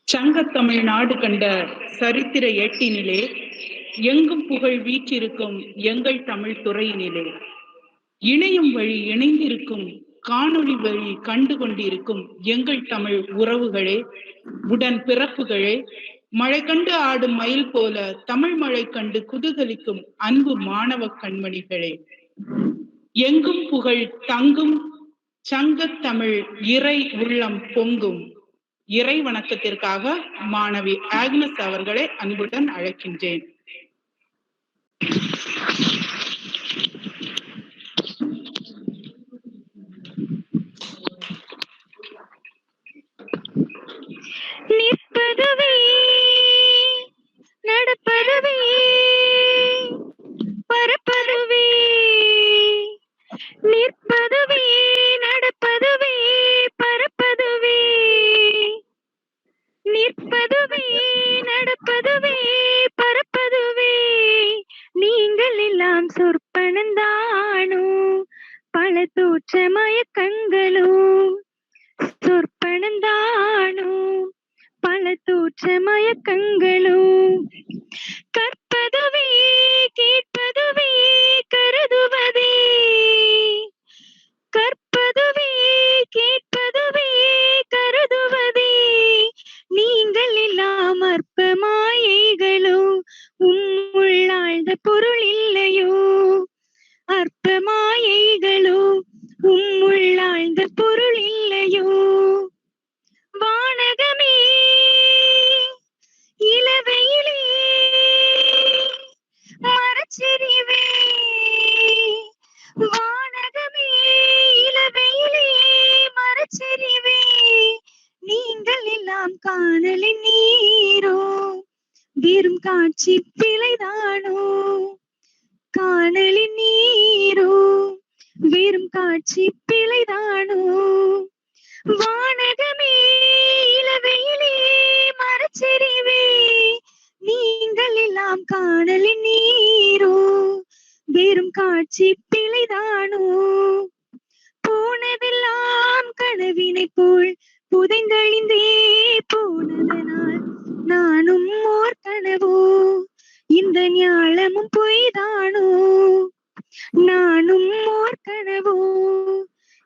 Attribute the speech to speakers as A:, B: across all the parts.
A: சங்கத்தமிழ் நாடு கண்ட சரித்திர ஏட்டினிலே எங்கும் புகழ் வீற்றிருக்கும் எங்கள் தமிழ் துறையினிலே இணையும் வழி இணைந்திருக்கும் காணொளி வழி கண்டு கொண்டிருக்கும் எங்கள் தமிழ் உறவுகளே, உடன் பிறப்புகளே, மழை கண்டு ஆடும் மயில் போல தமிழ் மழை கண்டு குதூகலிக்கும் அன்பு மாணவ கண்மணிகளே, எங்கும் புகழ் தங்கும் சங்கத்தமிழ் இறை உள்ளம் பொங்கும் இறை வணக்கத்திற்காக மாணவி ஆக்னஸ் அவர்களை அன்புடன் அழைக்கின்றேன்.
B: நிற்பதுவே நடப்பதுவே பரப்பதுவே, நிற்பதுவே நடப்பதுவே பரப்பதுவே, நிற்பதுவே நடப்பதுவே பரப்பதுவே, நீங்கள் எல்லாம் சொற்பனந்தானோ பல தோற்ற மயக்கங்களோ, சொற்பனந்தானோ பல தோற்ற மயக்கங்களோ, கற்பதுவே கேட்பதுவே கருதுவதே, கற்பதுவே கேட்பதுவே கருதுவதே, நீங்கள் எல்லாம் அற்ப மாயைகளோ உள்ளாழ்ந்த பொருள் இல்லையோ, அற்ப மாயைகளோ உள்ளாழ்ந்த பொருள் இல்லையோ, வானகமே இளவெயிலே மரச்செறிவே, வானகமே இளவெயிலே மரச்செறிவே, நீங்கள் எல்லாம் காணலின் நீரோ வெறும் காட்சி பிழைதானோ, காணலின் நீரோ வெறும் காட்சி பிழைதானோ, வானகமே இளவெயிலே மரச்செறிவே, நீங்கள் எல்லாம் காணலின் நீரோ வெறும் காட்சி பிழைதானோ, போனதெல்லாம் கனவினை போல் புதைந்தழிந்தே போனதனால் நானும் ஓர் கனவோ, இந்த ஞாலமும் பொய்தானோ, நானும் ஓர் கனவோ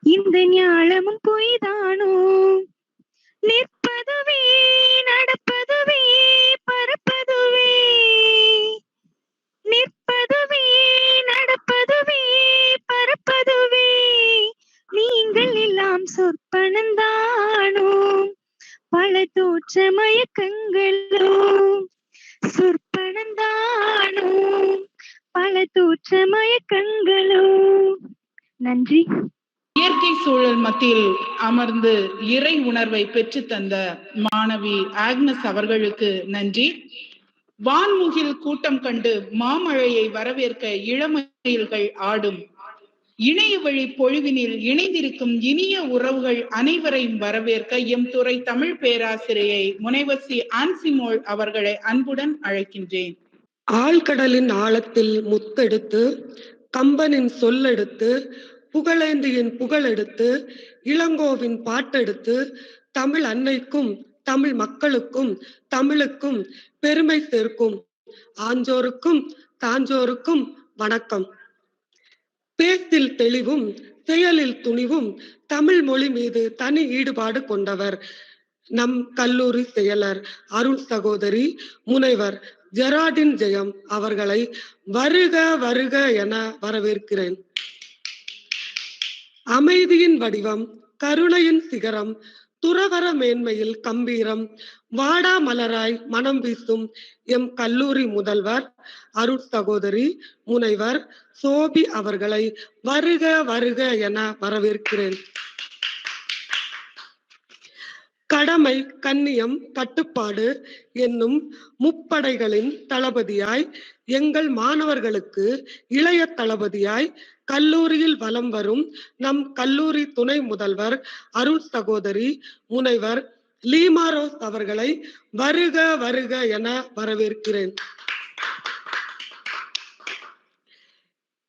B: இந்த ஞாலமும் பொய்தானோ, நிற்பதுவே நடப்பதுவே பரப்பதுவே, நிற்பதுவே நடப்பதுவே பரப்பதுவே, நீங்கள் எல்லாம் சொற்பனந்தானோ பல தோற்ற மயக்கங்களோ, சொற்பனந்தானோ பல தோற்ற மயக்கங்களோ. நன்றி.
A: இயற்கை சூழல் மத்தியில் அமர்ந்து இறை உணர்வை பெற்று தந்த மாணவி ஆக்னஸ் அவர்களுக்கு நன்றி. வான்முகில் கூட்டம் கண்டு மாமழையை வரவேற்க இளமயில்கள் ஆடும், இணைய வழி பொழிவினில் இணைந்திருக்கும் இனிய உறவுகள் அனைவரையும் வரவேற்க எம் துறை தமிழ் பேராசிரியை முனைவர் சி ஆன்சிமோள் அவர்களை அன்புடன் அழைக்கின்றேன்.
C: ஆழ்கடலின் ஆழத்தில் முத்தெடுத்து, கம்பனின் சொல்லெடுத்து, புகழேந்தியின் புகழெடுத்து, இளங்கோவின் பாட்டெடுத்து, தமிழ் அன்னைக்கும் தமிழ் மக்களுக்கும் தமிழுக்கும் பெருமை சேர்க்கும் ஆஞ்சோருக்கும் தாஞ்சோருக்கும் வணக்கம். பேச்சில் தெளிவும் செயலில் துணிவும் தமிழ் மொழி மீது தனி ஈடுபாடு கொண்டவர் நம் கல்லூரி செயலர் அருள் சகோதரி முனைவர் ஜெராடின் ஜெயம் அவர்களை வருக வருக என வரவேற்கிறேன். அமைதியின் வடிவம், கருணையின் சிகரம், துறவர மேன்மையில் கம்பீரம், வாடா மலராய் மனம் வீசும் எம் கல்லூரி முதல்வர் அருள் சகோதரி முனைவர் சோபி அவர்களை வருக வருக என வரவேற்கிறேன். கடமை, கண்ணியம், கட்டுப்பாடு என்னும் முப்படைகளின் தளபதியாய், எங்கள் மாணவர்களுக்கு இளைய தளபதியாய் கல்லூரியில் வலம் வரும் நம் கல்லூரி துணை முதல்வர் அருள் சகோதரி முனைவர் லீமாரோஸ் அவர்களை வருக வருக என வரவேற்கிறேன்.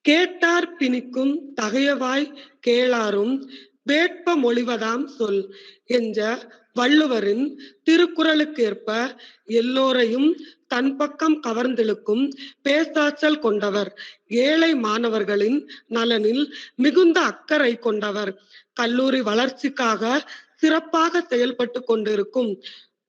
C: கேட்டார் பிணிக்கும் தகையவாய் கேளாரும் வேட்ப மொழிவதாம் சொல் என்ற வள்ளுவரின் திருக்குறளுக்கேற்ப எல்லோரையும் தன் பக்கம் கவர்ந்திழுக்கும் பேசாற்றல் கொண்டவர். ஏழை மாணவர்களின் நலனில் மிகுந்த அக்கறை கொண்டவர். கல்லூரி வளர்ச்சிக்காக சிறப்பாக செயல்பட்டு கொண்டிருக்கும்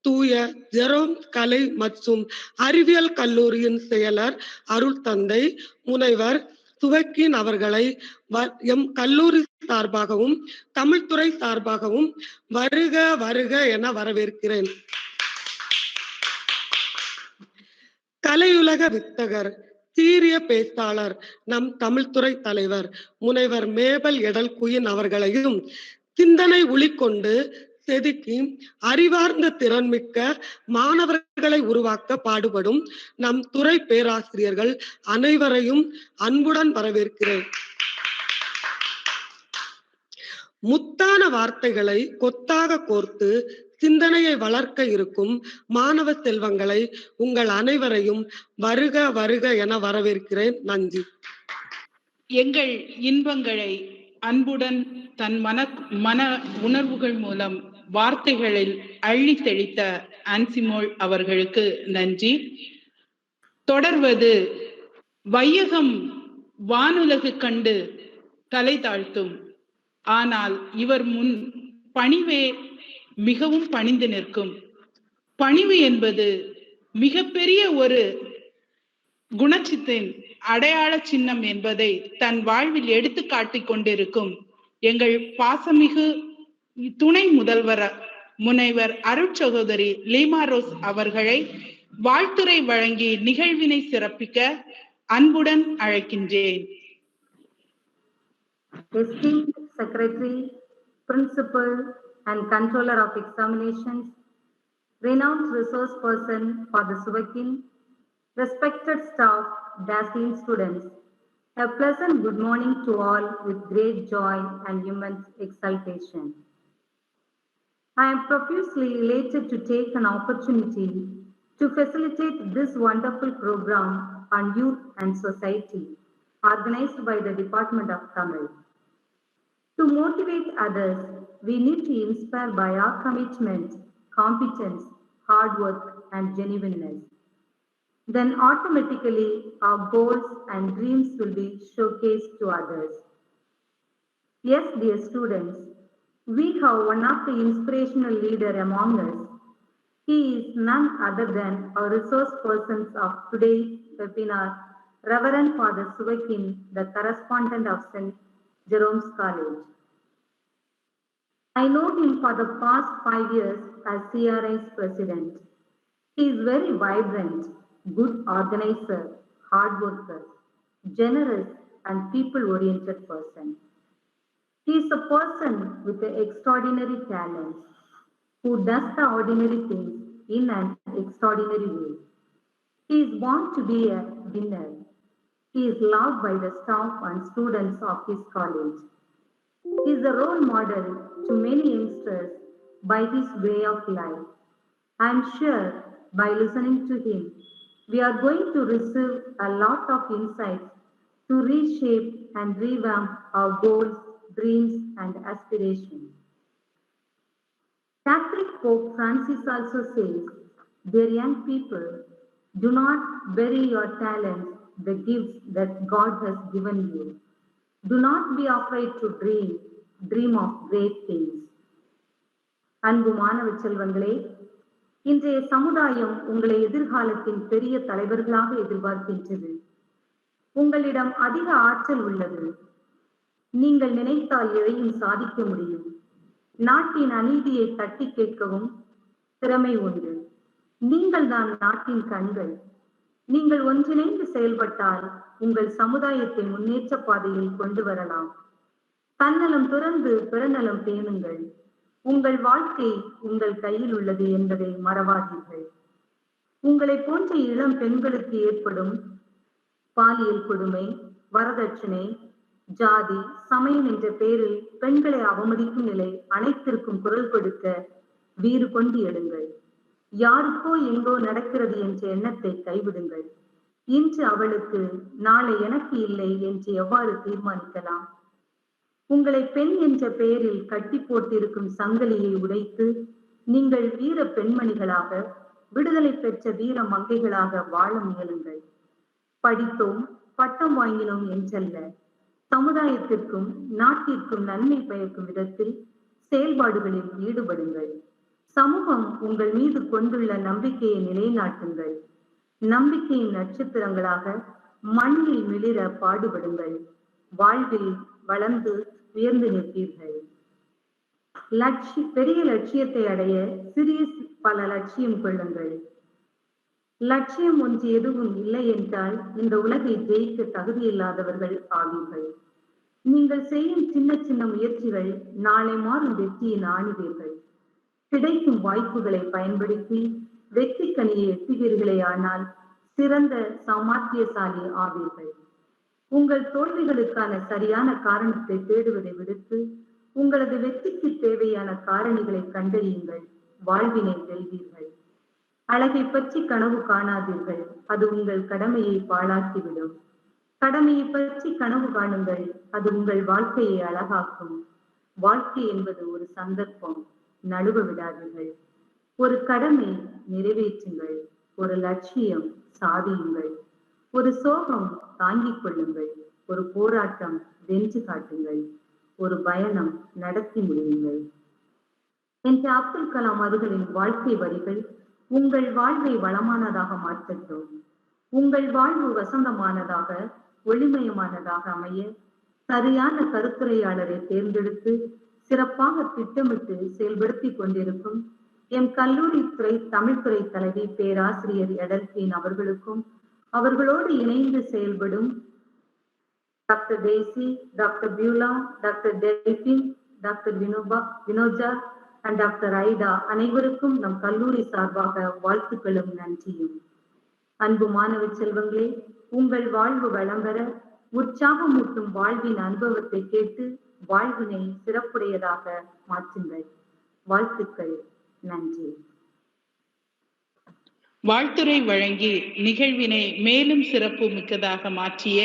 C: தூய ஜெரோம் கலை மற்றும் அறிவியல் கல்லூரியின் செயலர் அருள் தந்தை முனைவர் சுவக்கின் அவர்களை எம் கல்லூரி சார்பாகவும் தமிழ்துறை சார்பாகவும் வருக வருக என வரவேற்கிறேன். கலையுலக வித்தகர், சீரிய பேச்சாளர், நம் தமிழ்துறை தலைவர் முனைவர் மேபல் எடல் குயின் அவர்களையும் சிந்தனை ஒளிக்கொண்டு செதுக்கி அறிவார்ந்த திறன்மிக்க மாணவர்களை உருவாக்க பாடுபடும் நம் துறை பேராசிரியர்கள் அனைவரையும் அன்புடன் வரவேற்கிறேன். முத்தான வார்த்தைகளை கொத்தாக கோர்த்து சிந்தனையை வளர்க்க இருக்கும் மாணவ செல்வங்களை உங்கள் அனைவரையும் வருக வருக என வரவேற்கிறேன். நன்றி.
A: எங்கள் இன்பங்களை அன்புடன் தன் மன உணர்வுகள் மூலம் வார்த்தைகளில் அள்ளி தெளித்த ஆன்சிமோள் அவர்களுக்கு நன்றி. தொடர்வது வையகம் வானுலகு கண்டு தலை தாழ்த்தும், ஆனால் இவர் முன் பணிவே மிகவும் பணிந்து நிற்கும். பணிவு என்பது மிகப்பெரிய ஒரு குணச்சித்தின் அடையாள சின்னம் என்பதை தன் வாழ்வில் எடுத்து காட்டிக் கொண்டிருக்கும் எங்கள் பாசமிகு துணை முதல்வர் முனைவர் அருட்சகோதரி லீமா ரோஸ் அவர்களை வாழ்த்துரை வழங்கி நிகழ்வினை சிறப்பிக்க அன்புடன் அழைக்கின்றேன்.
D: Esteemed Secretary, Principal and Controller of Examinations, renowned resource person for the Suvakin, respected staff, dazzling students, a pleasant good morning to all with great joy and immense exultation. I am profusely elated to take an opportunity to facilitate this wonderful program on youth and society organized by the Department of Tamil. To motivate others, we need to inspire by our commitment, competence, hard work, and genuineness. Then automatically our goals and dreams will be showcased to others. Yes, dear students, we have one of the inspirational leader among us. He is none other than our resource persons of today's webinar, Reverend Father Suvakin, the correspondent of St. Jerome's College. I know him for the past 5 years as CRI's president. He is very vibrant, good organizer, hard worker, generous and people-oriented person. He is a person with extraordinary talents who does the ordinary things in an extraordinary way. He is born to be a winner. He is loved by the staff and students of his college. He is a role model to many youngsters by his way of life. I am sure by listening to him, we are going to receive a lot of insights to reshape and revamp our goals, dreams, and aspirations. Catholic Pope Francis also says, "Dear young people, do not bury your talents, the gifts that God has given you. Do not be afraid to dream of great things." அன்பு மாணவ செல்வங்களே, இன்றைய சமுதாயம் உங்களை எதிர்காலத்தின் பெரிய தலைவர்களாக எதிர்பார்க்கின்றது. உங்களிடம் அதிக ஆற்றல் உள்ளது. நீங்கள் நினைத்தால் எதையும் சாதிக்க முடியும். நாட்டின் அநீதியை தட்டி கேட்கவும் திறமை உண்டு. நீங்கள் தான் நாட்டின் கண்கள். நீங்கள் ஒன்றிணைந்து செயல்பட்டால் உங்கள் சமுதாயத்தை முன்னேற்ற பாதையில் கொண்டு வரலாம். தன்னலம் துறந்து பிறநலம் பேணுங்கள். உங்கள் வாழ்க்கை உங்கள் கையில் உள்ளது என்பதை மறவாதீர்கள். உங்களை போன்ற இளம் பெண்களுக்கு ஏற்படும் பாலியல் கொடுமை, வரதட்சணை, ஜாதி, சமயம் என்ற பெயரில் பெண்களை அவமதிக்கும் நிலை அனைத்திற்கும் குரல் கொடுக்க வீறு கொண்டு எழுங்கள். யாருக்கோ எங்கோ நடக்கிறது என்ற எண்ணத்தை கைவிடுங்கள். இன்று அவளுக்கு நாளை எனக்கு இல்லை என்று எவ்வாறு தீர்மானிக்கலாம்? உங்களை பெண் என்ற பெயரில் கட்டி போட்டிருக்கும் சங்கிலியை உடைத்து நீங்கள் வீர பெண்மணிகளாக, விடுதலை பெற்ற வீர மங்கைகளாக வாழ முயலுங்கள். படித்தோம், பட்டம் வாங்கினோம் என்றல்ல, சமுதாயத்திற்கும் நாட்டிற்கும் நன்மை பயக்கும் விதத்தில் செயல்பாடுகளில் ஈடுபடுங்கள். சமூகம் உங்கள் மீது கொண்டுள்ள நம்பிக்கையை நிலைநாட்டுங்கள். நம்பிக்கையின் நட்சத்திரங்களாக மண்ணில் மிளிர பாடுபடுங்கள். வாழ்வில் வளர்ந்து உயர்ந்து நிற்பீர்கள். பெரிய லட்சியத்தை அடைய சிறிய பல லட்சியம் கொள்ளுங்கள். லட்சியம் ஒன்று எதுவும் இல்லை என்றால் இந்த உலகை ஜெயிக்க தகுதியில்லாதவர்கள் ஆவீர்கள். நீங்கள் செய்யும் சின்ன சின்ன முயற்சிகள் நாளை மாறும் வெற்றியின் ஆணிவீர்கள். கிடைக்கும் வாய்ப்புகளை பயன்படுத்தி வெற்றி கனியை எட்டுவீர்களே ஆனால் சிறந்த சாமர்த்தியசாலி ஆவீர்கள். உங்கள் தோல்விகளுக்கான சரியான காரணத்தை தேடுவதை விடுத்து உங்களது வெற்றிக்கு தேவையான காரணிகளை கண்டறியுங்கள். வாழ்வினை வெல்வீர்கள். அழகை பற்றி கனவு காணாதீர்கள், அது உங்கள் கடமையை பாழாக்கிவிடும். கடமையை பற்றி கனவு காணுங்கள், அது உங்கள் வாழ்க்கையை அழகாக்கும். வாழ்க்கை என்பது ஒரு சந்தர்ப்பம், நழுவ விடாதீர்கள். ஒரு கடமை நிறைவேற்றுங்கள், ஒரு லட்சியம் சாதியுங்கள், ஒரு சோகம் தாங்கிக் கொள்ளுங்கள், ஒரு போராட்டம் வென்று காட்டுங்கள், ஒரு பயணம் நடத்தி முடியுங்கள் என்ற அப்துல் கலாம் அவர்களின் வாழ்க்கை வரிகள் உங்கள் வாழ்வை வளமானதாக மாற்றட்டும். உங்கள் வாழ்வு வசந்தமானதாக, ஒளிமயமானதாக அமைய சரியான கருத்துரையாளரை தேர்ந்தெடுத்து சிறப்பாக திட்டமிட்டு செயல்படுத்தி கொண்டிருக்கும் எம் கல்லூரி துறை தமிழ்துறை தலைவி பேராசிரியர் எடல்கீன் அவர்களுக்கும், அவர்களோடு இணைந்து செயல்படும் doctor Desi, doctor Beulah, doctor Delphine, doctor Vinoja and doctor Aida அனைவருக்கும் நம் கல்லூரி சார்பாக வாழ்த்துக்களும் நன்றியும். அன்பு மாணவ செல்வங்களே, உங்கள் வாழ்வு வளம் பெற உற்சாகமூட்டும் வாழ்வின் அனுபவத்தை கேட்டு வாழ்வினை சிறப்புடையதாக மாற்றுங்கள். வாழ்த்துக்கள். நன்றி.
A: வாழ்த்துரை வழங்கி நிகழ்வினை மேலும் சிறப்பு மிக்கதாக மாற்றிய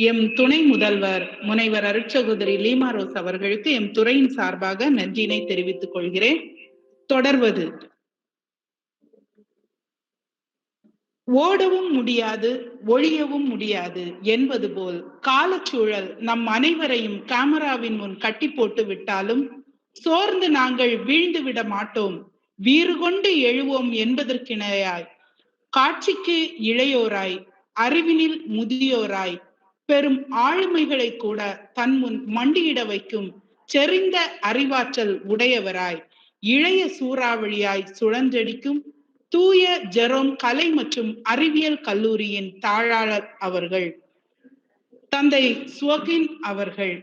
A: எம் துணை முதல்வர் முனைவர் அருட்சகோதரி லீமா ரோஸ் அவர்களுக்கு எம் துறையின் சார்பாக நன்றியினை தெரிவித்துக் கொள்கிறேன். தொடர்வது ஓடவும் முடியாது, ஒழியவும் முடியாது என்பது போல் காலச்சூழல் நம் அனைவரையும் கேமராவின் முன் கட்டி போட்டு விட்டாலும் சோர்ந்து நாங்கள் வீழ்ந்து விட மாட்டோம், வீறு கொண்டு எழுவோம் என்பதற்கிணையாய் காட்சிக்கு இளையோராய், அறிவினில் முதியோராய், பெரும் ஆளுமைகளை கூட தன் முன் மண்டியிட வைக்கும் செறிந்த அறிவாற்றல் உடையவராய், இளைய சூறாவளியாய் சுழன்றடிக்கும் தூய ஜெரோம் கலை மற்றும் அறிவியல் கல்லூரியின் தாளாளர் அவர்கள், தந்தை ஸ்வோகின் அவர்கள்.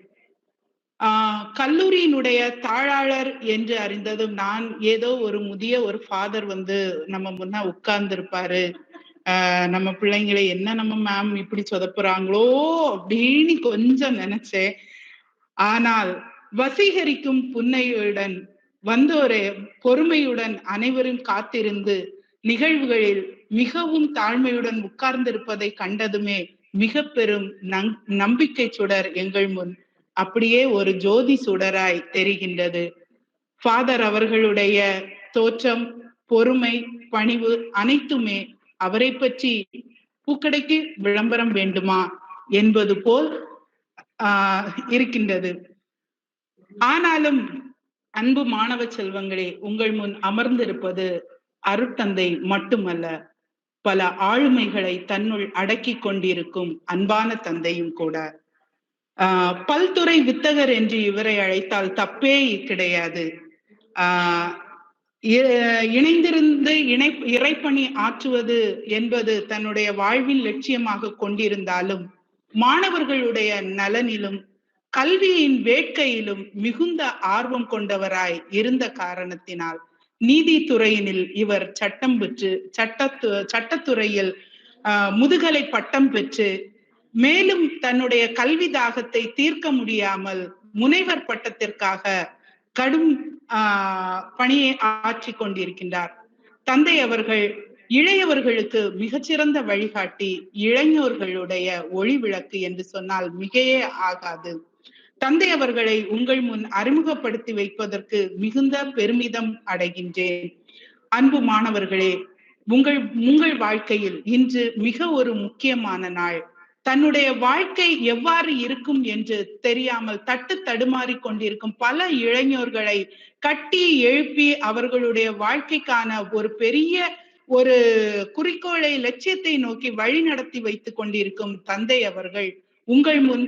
A: கல்லூரியினுடைய தாளாளர் என்று அறிந்ததும் நான் ஏதோ ஒரு முதிய ஒரு ஃபாதர் நம்ம முன்ன உட்கார்ந்து இருப்பாரு, நம்ம பிள்ளைங்களை என்ன நம்ம மேம் இப்படி சொதப்புறாங்களோ அப்படின்னு கொஞ்சம் நினைச்சேன். ஆனால் வசீகரிக்கும் புன்னையுடன் வந்தோரே பொறுமையுடன் அனைவரும் காத்திருந்து நிகழ்வுகளில் மிகவும் தாழ்மையுடன் உட்கார்ந்திருப்பதை கண்டதுமே மிக பெரும் நம்பிக்கை சுடர் எங்கள் முன் அப்படியே ஒரு ஜோதி சுடராய் தெரிகின்றது. ஃபாதர் அவர்களுடைய தோற்றம், பொறுமை, பணிவு அனைத்துமே அவரை பற்றி பூக்கடைக்கு விளம்பரம் வேண்டுமா என்பது போல் இருக்கின்றது. ஆனாலும் அன்பு மாணவ செல்வங்களே, உங்கள் முன் அமர்ந்திருப்பது அருட்தந்தை மட்டுமல்ல, பல ஆளுமைகளை தன்னுள் அடக்கி கொண்டிருக்கும் அன்பான தந்தையும் கூட. பல்துறை வித்தகர் என்று இவரை அழைத்தால் தப்பே கிடையாது. இணைந்திருந்து இறைப்பணி ஆற்றுவது என்பது தன்னுடைய வாழ்வின் லட்சியமாக கொண்டிருந்தாலும் மாணவர்களுடைய நலனிலும் கல்வியின் வேட்கையிலும் மிகுந்த ஆர்வம் கொண்டவராய் இருந்த காரணத்தினால் நீதித்துறையினில் இவர் சட்டம் பெற்று சட்டத்துறையில் முதுகலை பட்டம் பெற்று மேலும் தன்னுடைய கல்வி தாகத்தை தீர்க்க முடியாமல் முனைவர் பட்டத்திற்காக கடும் பணியை ஆற்றி கொண்டிருக்கின்றார். தந்தை அவர்கள் இளையவர்களுக்கு மிகச்சிறந்த வழிகாட்டி, இளைஞர்களுடைய ஒளி விளக்கு என்று சொன்னால் மிகையே ஆகாது. தந்தை அவர்களை உங்கள் முன் அறிமுகப்படுத்தி வைப்பதற்கு மிகுந்த பெருமிதம் அடைகின்றேன். அன்பு மாணவர்களே, உங்கள் வாழ்க்கையில் இன்று மிக ஒரு முக்கியமான நாள். தன்னுடைய வாழ்க்கை எவ்வாறு இருக்கும் என்று தெரியாமல் தட்டு தடுமாறி கொண்டிருக்கும் பல இளைஞர்களை கட்டி எழுப்பி அவர்களுடைய வாழ்க்கைக்கான ஒரு பெரிய ஒரு குறிக்கோளை, லட்சியத்தை நோக்கி வழி நடத்தி வைத்துக் கொண்டிருக்கும் தந்தை அவர்கள் உங்கள் முன்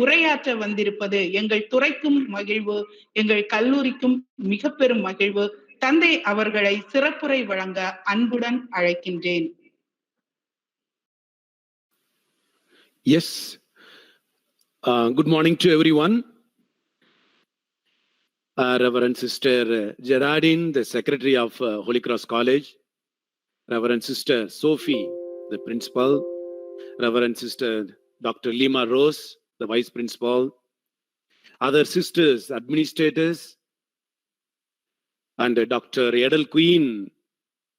A: உரையாற்ற வந்திருப்பது எங்கள் துறைக்கும் மகிழ்வு, எங்கள் கல்லூரிக்கும் மிக பெரும் மகிழ்வு. தந்தை அவர்களை சிறப்புரை வழங்க அன்புடன் அழைக்கின்றேன்.
E: Yes. Good morning to everyone. Reverend Sister Gerardine, the Secretary of Holy Cross College. Reverend Sister Sophie, the Principal. Reverend Sister Dr. Lima Rose, the Vice Principal. Other sisters, administrators. And Dr. Edel Queen,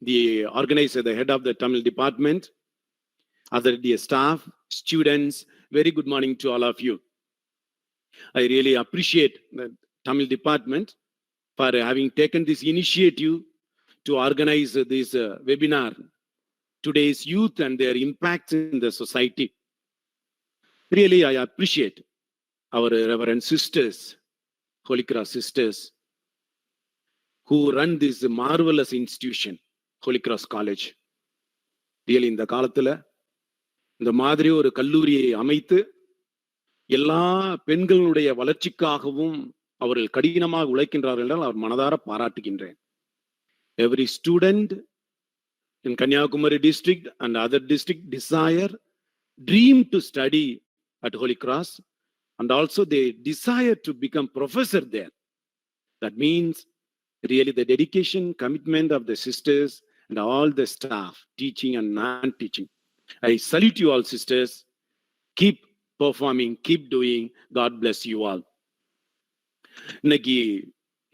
E: the organizer, the head of the Tamil department. Other dear staff, students, very good morning to all of you. I really appreciate the Tamil department for having taken this initiative to organize this webinar, today's youth and their impacts in the society. Really, I appreciate our Reverend sisters, Holy Cross sisters, who run this marvelous institution, Holy Cross College. Really, in the காலத்துல இந்த மாதிரி ஒரு கல்லூரியை அமைத்து எல்லா பெண்களுடைய வளர்ச்சிக்காகவும் அவர்கள் கடினமாக உழைக்கின்றார்கள் என்றால் அவர் மனதார பாராட்டுகின்றேன். Every student in Kanyakumari district and other district dream to study at Holy Cross, and also they desire to become professor there. That means really the dedication, commitment of the sisters and all the staff, teaching and non-teaching. I salute you all, sisters. Keep performing, keep doing. God bless you all. இன்னைக்கு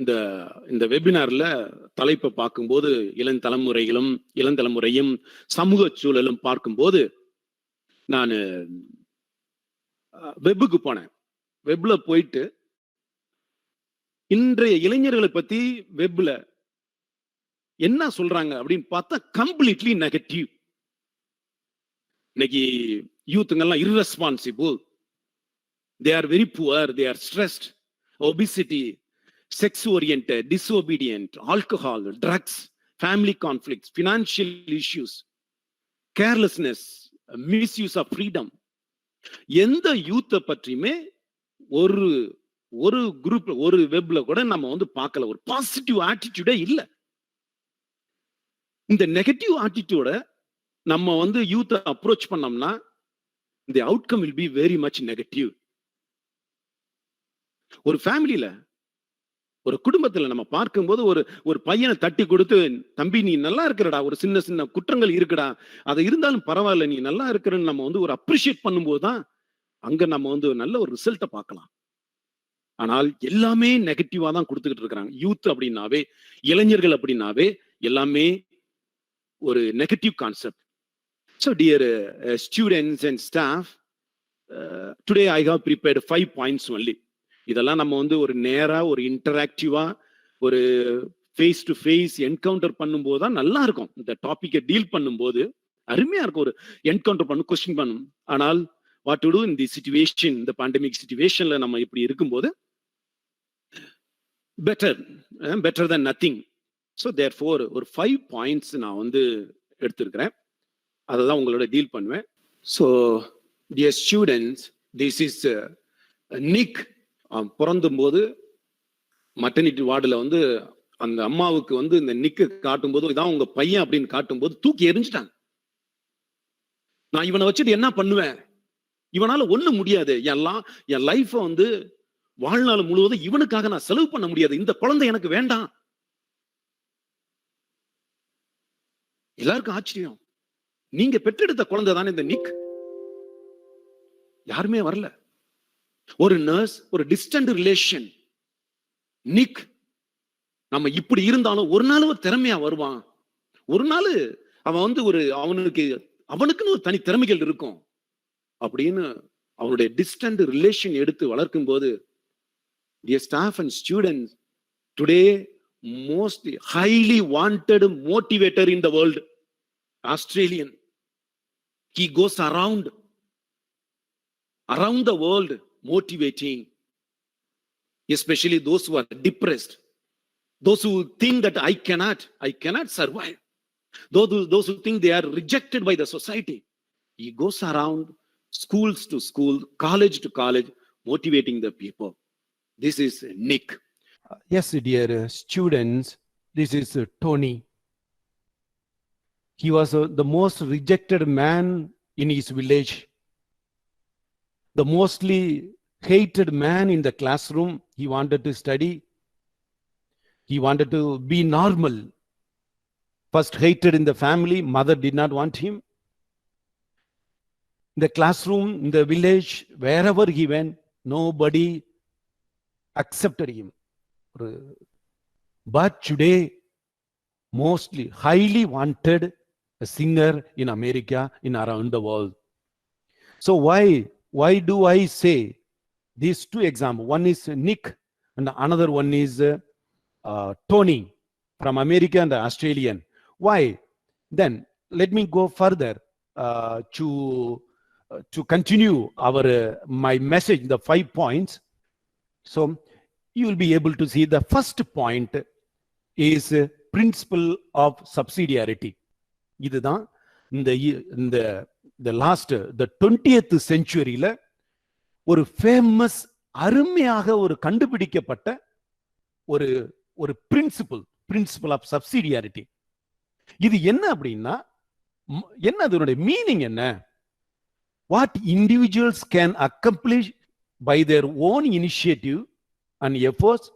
E: இந்த வெபினார்ல தலைப்பை பார்க்கும்போது இளந்தலைமுறையும் சமூக சூழலும் பார்க்கும்போது நான் வெப்புக்கு போனேன். வெப்ல போயிட்டு இன்றைய இளைஞர்களை பத்தி வெப்ல என்ன சொல்றாங்க அப்படின்னு பார்த்தா கம்ப்ளீட்லி நெகட்டிவ். இன்னைக்கு யூத்துங்கெல்லாம் irresponsible, they are very poor, they are stressed, obesity, sex oriented, disobedient, alcohol, drugs, family conflicts, financial issues, carelessness, misuse of freedom. எந்த யூத்தை பற்றியுமே ஒரு குரூப் ஒரு வெப்ல கூட நம்ம பார்க்கல. ஒரு பாசிட்டிவ் ஆட்டிடியூடே இல்ல. இந்த நெகட்டிவ் ஆட்டிடியூட நம்ம யூத்தை அப்ரோச் பண்ணோம்னா the outcome will be very much negative. ஒரு ஃபேமிலியில, ஒரு குடும்பத்துல நம்ம பார்க்கும்போது ஒரு பையனை தட்டி கொடுத்து, தம்பி நீ நல்லா இருக்கிறடா, ஒரு சின்ன சின்ன குற்றங்கள் இருக்குடா, அது இருந்தாலும் பரவாயில்ல, நீ நல்லா இருக்கிறன்னு நம்ம ஒரு அப்ரிஷியேட் பண்ணும்போது தான் அங்க நம்ம நல்ல ஒரு ரிசல்ட்டை பார்க்கலாம். ஆனால் எல்லாமே நெகட்டிவா தான் கொடுத்துக்கிட்டு இருக்கிறாங்க. யூத் அப்படின்னாவே, இளைஞர்கள் அப்படின்னாவே எல்லாமே ஒரு negative concept. So dear students and staff, today I have prepared 5 points only. இதெல்லாம் நம்ம ஒரு நேரா ஒரு இன்டராக்டிவா ஒரு ஃபேஸ் டு ஃபேஸ் என்கவுண்டர் பண்ணும்போது தான் நல்லா இருக்கும். இந்த டாபிக்கை டீல் பண்ணும்போது அருமையா இருக்கும். ஒரு என்கவுண்டர் பண்ணும், கொஸ்டின் பண்ணும். ஆனால் what to do in the situation, இந்த பேண்டமிக் சிச்சுவேஷன்ல நம்ம இப்படி இருக்கும்போது better than nothing. So therefore ஒரு 5 பாயிண்ட்ஸ் நான் எடுத்திருக்கிறேன். அதை தான் உங்களோட டீல் பண்ணுவேன். So dear students, this is Nick. பிறந்தும் போது மட்டர்னிட்டி வார்டில் அந்த அம்மாவுக்கு இந்த நிக்கு காட்டும் போது இதான் உங்க பையன் அப்படின்னு காட்டும் போது தூக்கி எரிஞ்சிட்டாங்க. நான் இவனை வச்சுட்டு என்ன பண்ணுவேன்? இவனால ஒண்ணும் முடியாது. என் லைஃப வாழ்நாள் முழுவதும் இவனுக்காக நான் செலவு பண்ண முடியாது. இந்த குழந்தை எனக்கு வேண்டாம். எல்லாருக்கும் ஆச்சரியம். நீங்க பெற்றெடுத்த குழந்தை தானே இந்த நிக். யாருமே வரல. ஒரு நர்ஸ், ஒரு டிஸ்டன்ட் ரிலேஷன். நிக் நம்ம இப்படி இருந்தாலும் ஒரு நாள் ஒரு திறமையா வருவான். ஒரு நாள் அவன் அவனுக்குன்னு ஒரு தனி திறமைகள் இருக்கும் அப்படின்னு அவனுடைய டிஸ்டன்ட் ரிலேஷன் எடுத்து வளர்க்கும் போது Dear staff and students, today most highly wanted motivator in the world, Australian. He goes around the world motivating, especially those who are depressed, those who think that I cannot survive, those who think they are rejected by the society. He goes around schools to school, college to college, motivating the people. This is Nick.
F: Yes, dear students, this is Tony. He was the most rejected man in his village, the mostly hated man in the classroom. He wanted to study. He wanted to be normal. First hated in the family, mother did not want him. In the classroom, in the village, wherever he went, nobody accepted him. But today, mostly highly wanted a singer in America, in around the world. So why do I say these two examples? One is Nick and another one is Tony from America and Australian. Why? Then let me go further to continue my message, the 5 points. So you will be able to see the first point is principle of subsidiarity. இதுதான் the last the 20th centuryல ஒரு famous அருமையாக ஒரு கண்டுபிடிக்கப்பட்ட ஒரு principal of சப்சிடியாரிட்டி. இது என்ன அப்படின்னா, என்ன அதனுடைய மீனிங் என்ன? What individuals can accomplish by their own initiative and efforts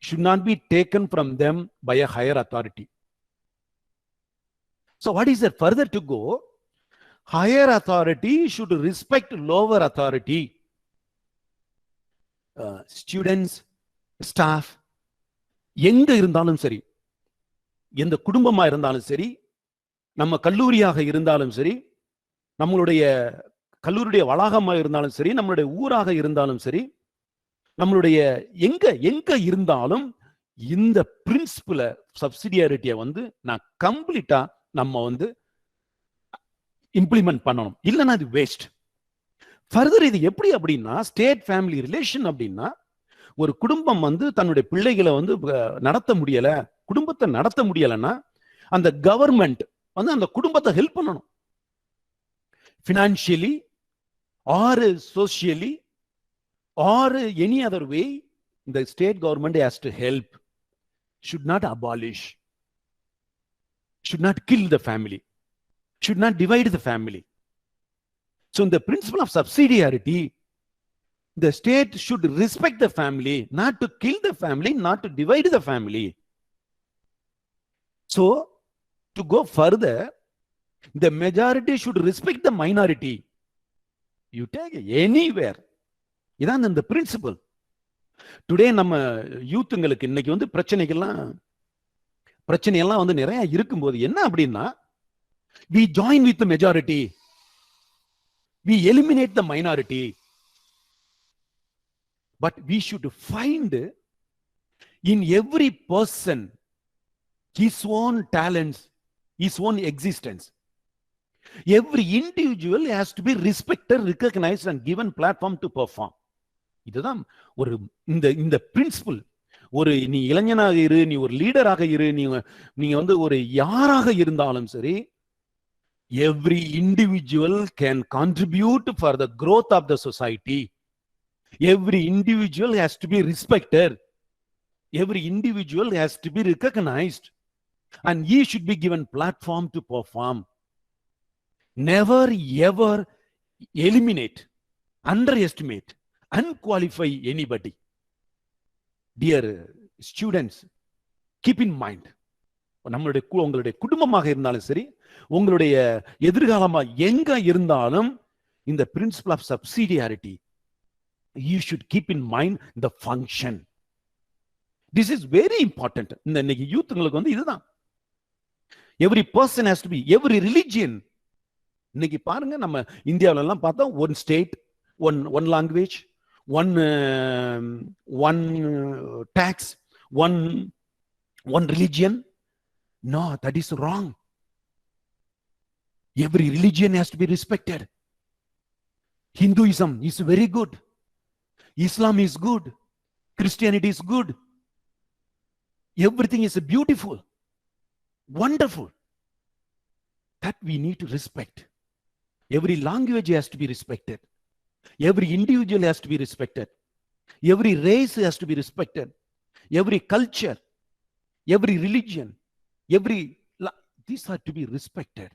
F: should not be taken from them by a higher authority. So what is there further to go? Higher authority should respect lower authority. Students, staff, எங்க இருந்தாலும் சரி, எந்த குடும்பமா இருந்தாலும் சரி, நம்ம கல்லூரியாக இருந்தாலும் சரி, நம்மளுடைய கல்லூரியுடைய வளாகமா இருந்தாலும் சரி, நம்மளுடைய ஊராக இருந்தாலும் சரி, நம்மளுடைய எங்க இருந்தாலும் இந்த பிரின்சிபலை சப்சிடியாரிட்டியை நான் கம்ப்ளீட்டா நம்ம இம்ப்ளிமெண்ட் பண்ணணும். இல்லைன்னா அது வேஸ்ட். ஃபர்தர் இது எப்படி அப்படின்னா, ஸ்டேட் ஃபேமிலி ரிலேஷன் அப்படின்னா, ஒரு குடும்பம் தன்னுடைய பிள்ளைகளை நடத்த முடியல, குடும்பத்தை நடத்த முடியலன்னா அந்த கவர்மெண்ட் அந்த குடும்பத்தை ஹெல்ப் பண்ணணும். Financially or socially or any other way the state government has to help, should not abolish, should not kill the family, should not divide the family. So in the principle of subsidiarity, the state should respect the family, not to kill the family, not to divide the family. So to go further, the majority should respect the minority. You take anywhere. இதான் இந்த principal. Today நம்ம யூத்துங்களுக்கு இன்னைக்கு பிரச்சனையெல்லாம் நிறைய இருக்கும்போது என்ன அப்படின்னா, we join with the majority, we eliminate the minority, but we should find in every person his own talents, his own existence. Every individual has to be respected, recognized and given platform to perform. இதுதான் இந்த principal. நீ இளைஞனாக இரு, நீ ஒரு லீடராக இரு, நீங்க ஒரு யாராக இருந்தாலும் சரி, every individual can contribute for the growth of the society. Every individual has to be respected, every individual has to be recognized, and he should be given platform to perform. Never ever eliminate, underestimate, unqualify anybody. Dear students, keep in mind, உங்களுடைய குடும்பமாக இருந்தாலும் சரி, உங்களுடைய எதிர்காலமா எங்க இருந்தாலும், இந்த principle of subsidiarity you should keep in mind the function. This is very important. இன்னைக்கு யூத்துங்களுக்கு இதுதான். Every person has to be, every religion. இன்னைக்கு பாருங்க, நம்ம இந்தியாவில எல்லாம் பார்த்தா one state, one language, one tax, one religion. No, that is wrong. Every religion has to be respected. Hinduism is very good. Islam is good. Christianity is good. Everything is beautiful, wonderful. That we need to respect. Every language has to be respected. Every individual has to be respected. Every race has to be respected. Every culture, every religion, these are to be respected.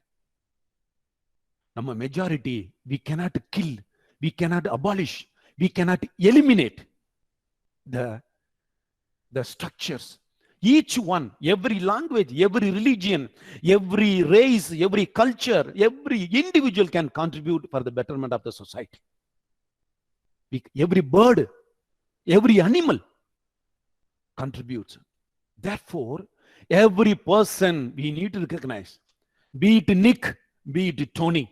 F: Nama majority, we cannot kill, we cannot abolish, we cannot eliminate the structures. Each one, every language, every religion, every race, every culture, every individual can contribute for the betterment of the society. Every bird, every animal contributes. Therefore, every person we need to recognize, be it Nick, be it Tony.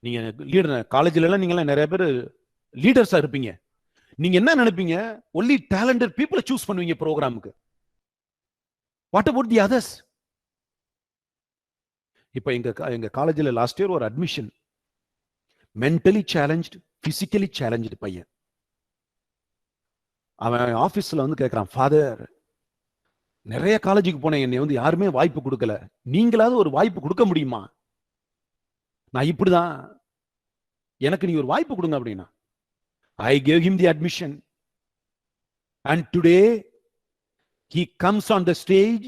F: நீங்க leader காலேஜ்ல எல்லாம் நீங்க எல்லாம் நிறைய பேர் லீடர்ஸா இருப்பீங்க. நீங்க என்ன நினைப்பீங்க? only talented people சூஸ் பண்ணுவீங்க ப்ரோக்ராமுக்கு. What about the others? இப்ப எங்க காலேஜ்ல லாஸ்ட் இயர் ஒரு admission, mentally challenged, physically challenged பையன். அவன் ஆபீஸ்ல வந்து கேட்கறான், ஃபாதர், நிறைய காலேஜுக்கு போனேன், என்னை வந்து யாருமே வாய்ப்பு கொடுக்கல, நீங்களாவது ஒரு வாய்ப்பு கொடுக்க முடியுமா? நான் இப்படிதான், எனக்கு நீ ஒரு வாய்ப்பு கொடுங்க அப்படின்னா. I gave him the admission, and today he comes on the stage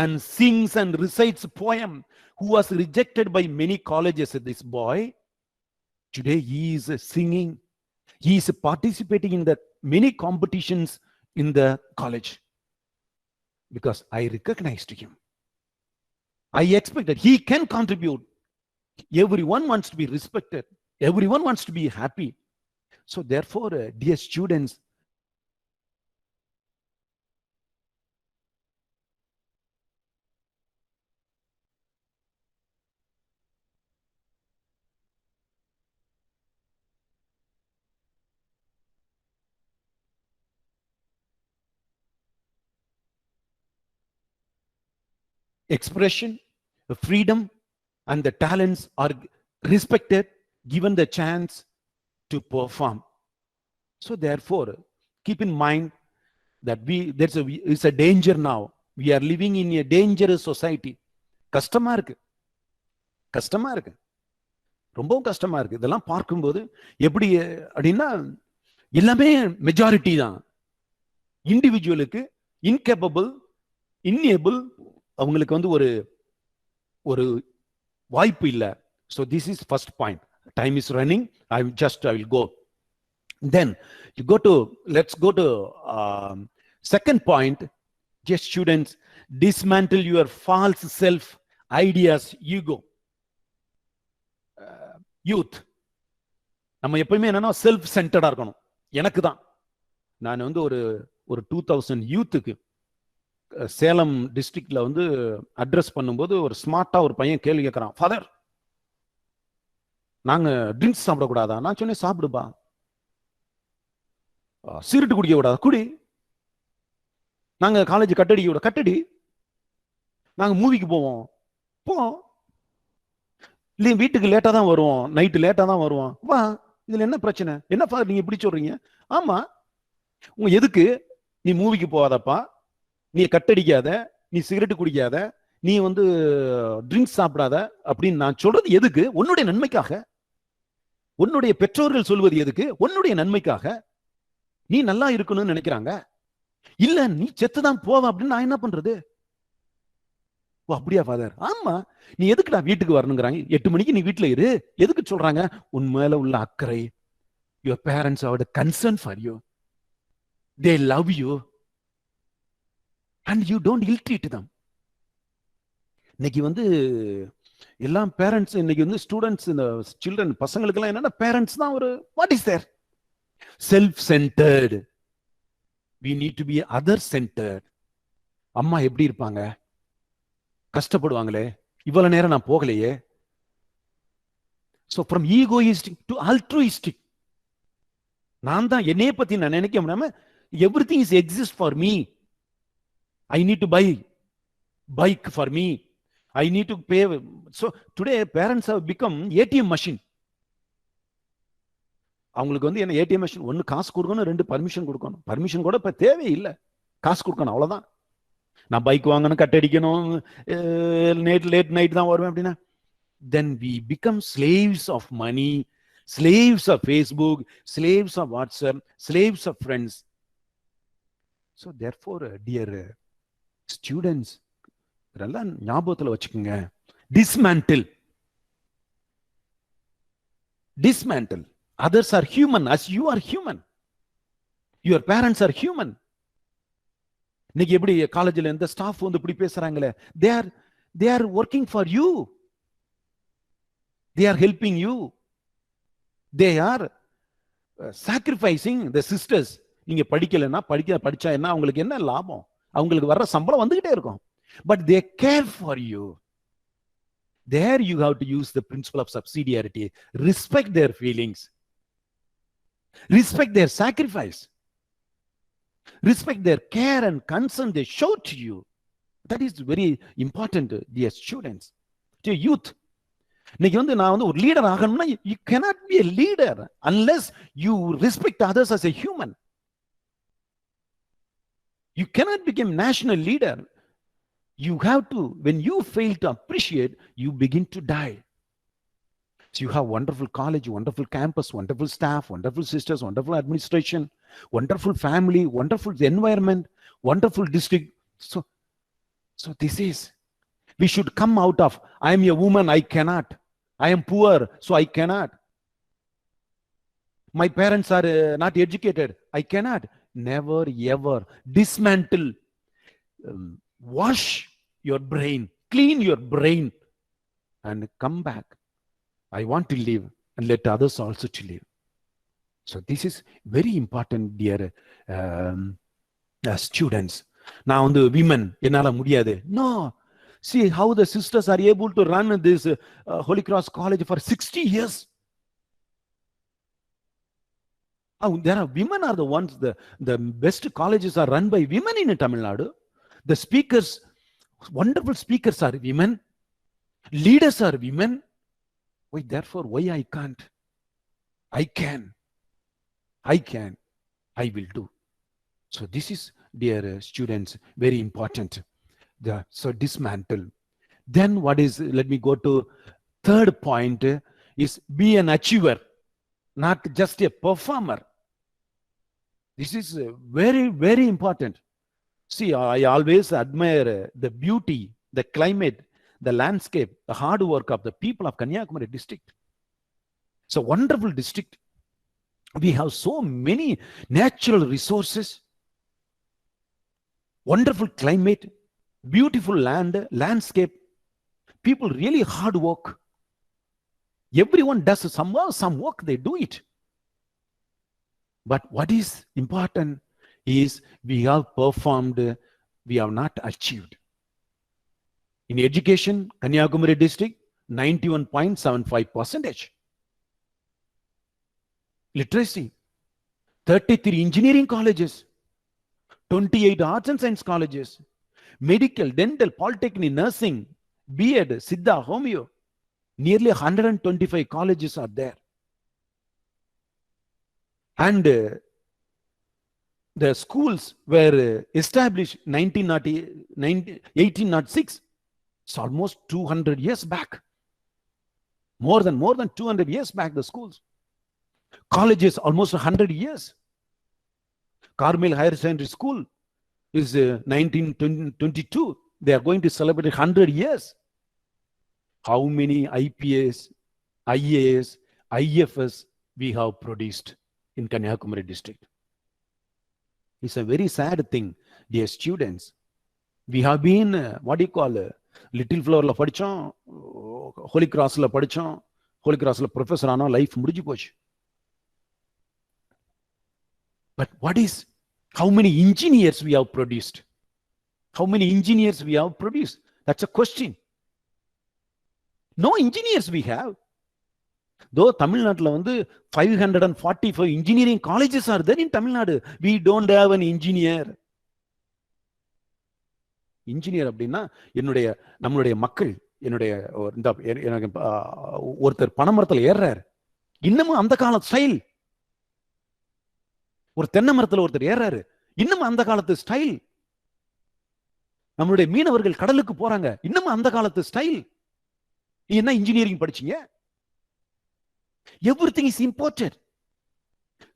F: and sings and recites a poem who was rejected by many colleges. This boy, today he is singing, he is participating in the many competitions in the college, because I recognized him. I expected he can contribute. Everyone wants to be respected. Everyone wants to be happy. So therefore, dear students, expression, freedom, and the talents are respected, given the chance to perform. So therefore, keep in mind that it's a danger now. We are living in a dangerous society. கஷ்டமா இருக்கு, ரொம்பவும் கஷ்டமா இருக்கு. இதெல்லாம் பார்க்கும்போது எப்படி அப்படின்னா, எல்லாமே மெஜாரிட்டி தான். இண்டிவிஜுவலுக்கு இன்கேப்பபிள், இன்னேபிள், அவங்களுக்கு வந்து ஒரு வாய்ப்பு இல்ல. So this is first point. Time is running. I will go. Then let's go to second point. Just students, dismantle your false self ideas, ego. Youth, நம்ம எப்பவுமே என்னன்னா செல்ஃப் சென்டர்டா இருக்கணும். எனக்கு தான், நான் வந்து ஒரு 2000 யூத்துக்கு சேலம் டிஸ்ட்ரிக்ட்ல வந்து அட்ரஸ் பண்ணும்போது ஒரு ஸ்மார்ட்டா ஒரு பையன் கேள்வி கேட்கறான், ஃபாதர், நாங்க ட்ரிங்க்ஸ் சாப்பிடக்கூடாதா? நான் சொன்னேன், சாப்பிடுப்பா. சிகரெட் குடிக்க கூடாதா? குடி. நாங்க காலேஜ் கட்டடி. நாங்க மூவிக்கு போவோம், இல்லையா வீட்டுக்கு லேட்டா தான் வருவோம், நைட்டு லேட்டா தான் வருவோம், வா. இதுல என்ன பிரச்சனை? என்ன ஃபாதர் நீங்க இப்படி சொல்றீங்க? ஆமா, உங்க எதுக்கு நீ மூவிக்கு போகாதப்பா, நீ கட்டடிக்காத, நீ சிகரெட் குடிக்காத, நீ வந்து ட்ரிங்க்ஸ் சாப்பிடாத அப்படின்னு நான் சொல்றது எதுக்கு? உன்னுடைய நன்மைக்காக. உன்னுடைய பெற்றோர்கள் சொல்வது எதுக்கு? உன்னுடைய நன்மைக்காக. நீ நல்லா இருக்கணும்னு நினைக்கிறாங்க. இல்ல நீ செத்துதான் போவ அப்படின்னு நான் என்ன பண்றது? ஓ அப்படியா ஃபாதர்? ஆமா. நீ எதுக்குடா வீட்டுக்கு வரணுங்கிறாங்க? 8 மணிக்கு நீ வீட்டுல இரு. எதுக்கு சொல்றாங்க? உன் மேல உள்ள அக்கறை. Your parents are the concern for you. They love you. And you don't ill-treat them. இன்னைக்கு வந்து எல்லாம் பேரண்ட்ஸ், இன்னைக்கு வந்து ஸ்டூடெண்ட்ஸ், இந்த சில்ட்ரன் பசங்களுக்கு எல்லாம் என்னன்னா பேரண்ட்ஸ் தான் ஒரு what is their self centred. we need to be other centered. அம்மா எப்படி இருப்பாங்க? கஷ்டப்படுவாங்களே, இவ்வளவு நேரம் நான் போகலையே. So from egoistic to altruistic. நான் தான் என்னைய பத்தி நான் நினைக்க முடியாம everything is exist for me. I need to buy bike for me. I need to pay. So today parents have become ATM machine. அவங்களுக்கு வந்து என்ன ஏடிஎம் மிஷின், ஒன்னு காசு கொடுக்கணும், ரெண்டு பர்மிஷன் கொடுக்கணும். பர்மிஷன் கூட இப்ப தேவையில்லை, காசு கொடுக்கணும், அவ்வளவுதான். நான் பைக் வாங்கணும், கட்டடிக்கணும், லேட் நைட் தான் வருவேன் அப்படின்னா, then we become slaves of money, slaves of Facebook, slaves of WhatsApp, slaves of friends. So therefore dear students, இதெல்லாம் ஞாபகத்துல வச்சுக்கோங்க. dismantle others are human as you are human, your parents are human. இன்னைக்கு எப்படி காலேஜ்ல எந்த staff வந்து இப்படி பேசுறாங்களே, they are working for you, they are helping you, they are sacrificing the sisters. நீங்க படிக்கலன்னா படிச்சா என்ன, அவங்களுக்கு என்ன லாபம்? அவங்களுக்கு வர்ற சம்பளம் வந்துகிட்டே இருக்கும். But they care for you. There you have to use the principle of subsidiarity. Respect their feelings. Respect their sacrifice. Respect their care and concern they show to you. That is very important, dear students. Dear youth, இன்னைக்கு வந்து நான் வந்து ஒரு leader ஆகணும்னா, you cannot be a leader unless you respect others as a human. You cannot become national leader. You have to, when you fail to appreciate, you begin to die. So you have wonderful college, wonderful campus, wonderful staff, wonderful sisters, wonderful administration, wonderful family, wonderful environment, wonderful district. So this is, we should come out of, I am a woman, I cannot. I am poor, so I cannot. My parents are not educated, I cannot. Never ever. Dismantle. Wash your brain, clean your brain, and come back. I want to live and let others also to live. So this is very important, dear students. Now on the women, enala mudiyade. No. See how the sisters are able to run this Holy Cross College for 60 years. There are women are the ones, the best colleges are run by women in Tamil Nadu. The speakers, wonderful speakers are women. Leaders are women. Why, therefore, why I can't? I can. I will do. So this is, dear students, very important. So dismantle. Then what is, let me go to third point, is be an achiever, not just a performer. This is very, very important. See, I always admire the beauty, the climate, the landscape, the hard work of the people of Kanyakumari district. It's a wonderful district. We have so many natural resources, wonderful climate, beautiful land, landscape. People really hard work. Everyone does some work, they do it. But what is important is we have performed, we have not achieved. In education, Kanyakumari district, 91.75%. Literacy, 33 engineering colleges, 28 arts and science colleges, medical, dental, polytechnic, nursing, B.Ed, Siddha, Homeo, nearly 125 colleges are there. And the schools were established 1806. It's almost 200 years back. More than 200 years back, the schools. Colleges, almost 100 years. Carmel Higher Secondary School is 1922. They are going to celebrate 100 years. How many IPS, IAS, IFS we have produced in Kanyakumari district? It's a very sad thing, dear students. We have been, what do you call, Little Flower la padichom, Holy Cross la padichom, Holy Cross la professor ana, life mudiji pochu. But what is, how many engineers we have produced? How many engineers we have produced? That's a question. No engineers we have. Though தமிழ்நாட்டுல வந்து 545 engineering colleges are there in Tamil Nadu. We don't have an engineer. Engineer அப்படின்னா நம்மளுடைய மக்கள், எனக்கு ஒருத்தர் பனைமரத்துல ஏறாரு, இன்னமும் அந்த கால ஸ்டைல். ஒரு தென்னை மரத்துல ஒருத்தர் ஏறாரு, இன்னமும் அந்த காலத்து ஸ்டைல். நம்மளுடைய மீனவர்கள் கடலுக்கு போறாங்க, இன்னமும் அந்த காலத்து ஸ்டைல். என்ன இன்ஜினியரிங் படிச்சீங்க? Everything is imported.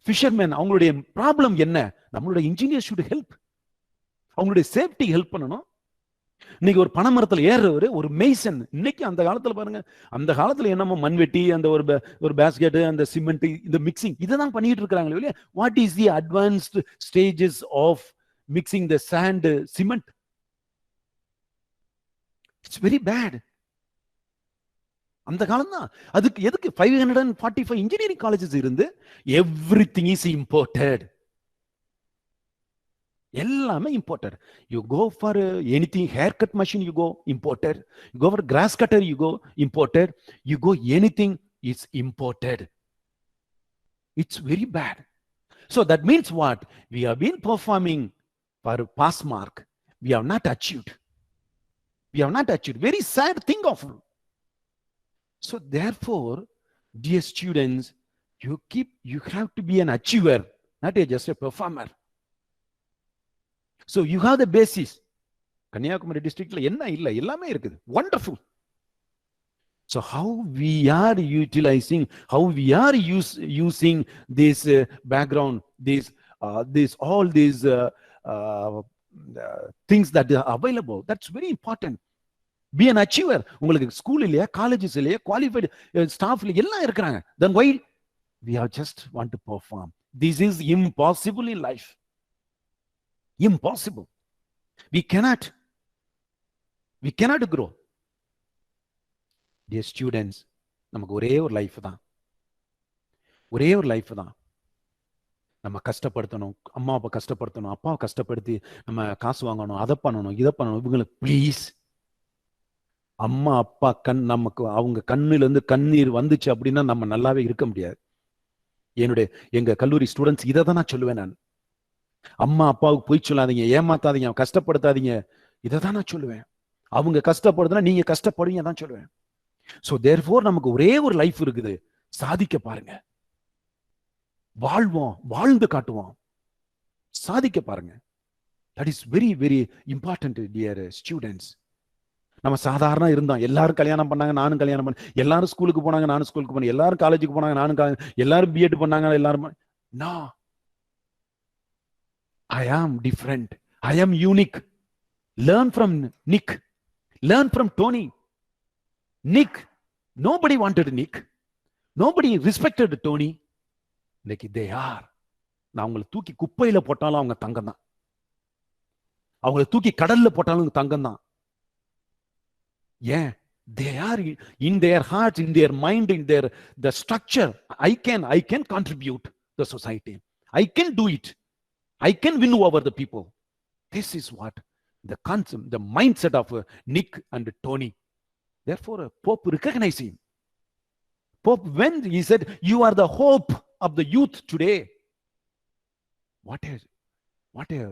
F: ஃபிஷர்மேன் அவங்களுடைய ப்ராப்ளம் என்ன? நம்மளுடைய இன்ஜினியர் ஷுட் ஹெல்ப், அவங்களுடைய சேஃப்டி ஹெல்ப் பண்ணணும். இன்னைக்கு ஒரு பனைமரத்துல ஏறுறவரு ஒரு மெய்சன். இன்னைக்கு அந்த காலத்துல பாருங்க, அந்த காலத்துல என்னமோ மண்வெட்டி, அந்த ஒரு பேஸ்கெட், அந்த சிமெண்ட், இந்த மிக்சிங் இததான் பண்ணிட்டு இருக்காங்களே இல்லையா? What is the advanced stages of mixing the sand, cement? It's very bad. அந்த காலம் தான். அதுக்கு எதுக்கு 545 இன்ஜினியரிங் காலேஜஸ் இருந்து எவ்ரிதிங் இஸ் இம்போர்ட்டட். எல்லாமே imported. You go for anything, hair cut machine you go imported, you go for grass cutter you go imported, you go anything is imported. It's very bad. So that means what? We have been performing for pass mark. We have not achieved. We have not achieved. Very sad thing of. So therefore, dear students, you have to be an achiever, not just a performer. So you have the basis. Kanyakumari district la enna illa ellame irukku, wonderful. So how we are utilizing, how we are using this background, all these things that are available, that's very important. Be an achiever. உங்களுக்கு school இல்லையா, colleges இல்லையா, qualified ஸ்டாஃப்ல எல்லாம் இருக்கிறாங்க. Then why we are just want to perform? This is impossible in life. Impossible. We cannot grow. Dear students, நமக்கு ஒரே ஒரு life தான், ஒரே ஒரு லைஃப் தான். நம்ம கஷ்டப்படுத்தணும், அம்மா அப்பா கஷ்டப்படுத்தணும், அப்பாவை கஷ்டப்படுத்தி நம்ம காசு வாங்கணும், அதை பண்ணணும், இதை பண்ணணும். இவங்களுக்கு ப்ளீஸ், அம்மா அப்பா நமக்கு அவங்க கண்ணுல இருந்து கண்ணீர் வந்துச்சு அப்படின்னா நம்ம நல்லாவே இருக்க முடியாது. எங்க கல்லூரி ஸ்டூடெண்ட்ஸ் இதை தான் நான் சொல்லுவேன். நான் அம்மா அப்பாவுக்கு போய் சொல்லாதீங்க, ஏமாத்தாதீங்க, கஷ்டப்படுத்தாதீங்க, இதை தான் நான் சொல்லுவேன். அவங்க கஷ்டப்படுதுன்னா நீங்க கஷ்டப்படுவீங்க தான் சொல்லுவேன். சோ தேர்ஃபோர் நமக்கு ஒரே ஒரு லைஃப் இருக்குது, சாதிக்க பாருங்க. வாழ்வோம், வாழ்ந்து காட்டுவோம், சாதிக்க பாருங்க. That is very very important dear students. நம்ம சாதாரண இருந்தோம், எல்லாரும் கல்யாணம் பண்ணாங்க, நானும் கல்யாணம் பண்ணேன், எல்லாரும் ஸ்கூலுக்கு போனாங்க, நானும் ஸ்கூலுக்கு போனேன், எல்லாரும் காலேஜுக்கு போனாங்க, நானும் எல்லாரும் பிஎட் பண்ணாங்க, எல்லாரும். No, I am different. I am unique. Learn from Nick. Learn from Tony. Nick, nobody wanted Nick. Nobody respected Tony. Like they are. நான் அவங்களை தூக்கி குப்பையில போட்டாலும் அவங்க தங்கம் தான், அவங்களை தூக்கி கடல்ல போட்டாலும் தங்கம் தான். Yeah, they are in their heart, in their mind, in the structure. I can contribute the society. I can do it. I can win over the people. This is what the concept, the mindset of Nick and Tony. Therefore, Pope recognized him. Pope, when he said, "You are the hope of the youth today." What a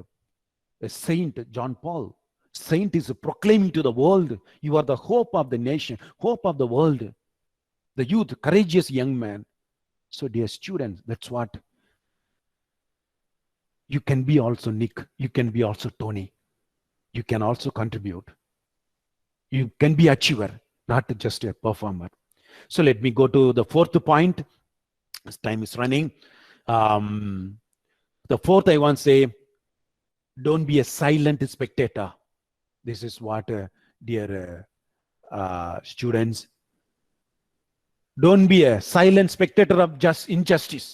F: saint, John Paul. Saint is proclaiming to the world, you are the hope of the nation, hope of the world. The youth, courageous young man. So dear students, that's what you can be also Nick, you can be also Tony. You can also contribute. You can be achiever, not just a performer. So let me go to the fourth point. As time is running. The fourth I want to say, don't be a silent spectator. This is what, dear students, don't be a silent spectator of just injustice.